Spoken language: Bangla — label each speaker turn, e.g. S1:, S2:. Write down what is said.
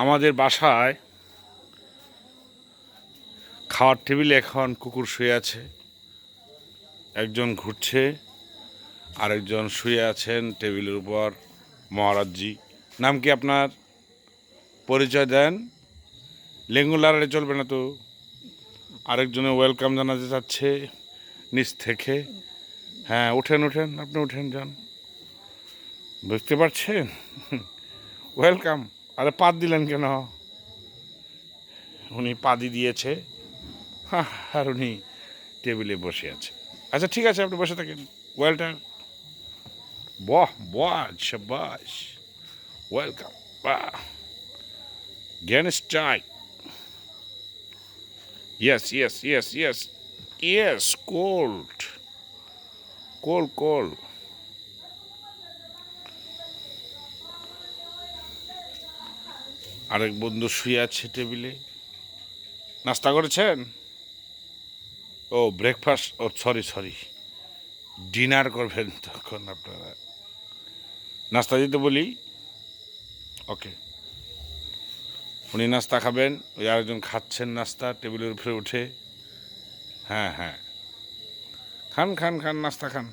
S1: আমাদের বাসায় খাওয়ার টেবিলে এখন কুকুর শুয়ে আছে, একজন ঘুরছে, আরেকজন শুয়ে আছেন টেবিলের উপর। মহারাজজি, নাম কি আপনার? পরিচয় দেন। লেঙ্গুল লড়াইলে চলবে না তো। আরেকজনে ওয়েলকাম জানাতে চাচ্ছে নিচ থেকে। হ্যাঁ, উঠেন উঠেন, আপনি উঠেন, যান। বুঝতে পারছেন? ওয়েলকাম। আরে পা দিলেন কেন? উনি পাদি দিয়েছে, আর উনি টেবিলে বসে আছে। আচ্ছা ঠিক আছে, আপনি বসে থাকেন। ওয়েলটার, বাহ বাহ, শাবাশ, ওয়েলকাম, বাহ, জ্ঞান strike, yes yes yes yes yes, cold cold cold. আরেক বন্ধু শুয়ে আছে টেবিলে। নাস্তা করেছেন? ও ব্রেকফাস্ট, ও সরি সরি, ডিনার করবেন তখন আপনারা। নাস্তা দিতে বলি? ওকে, উনি নাস্তা খাবেন, ওই আরেকজন খাচ্ছেন নাস্তা টেবিলের উপরে উঠে। হ্যাঁ হ্যাঁ, খান খান খান, নাস্তা খান।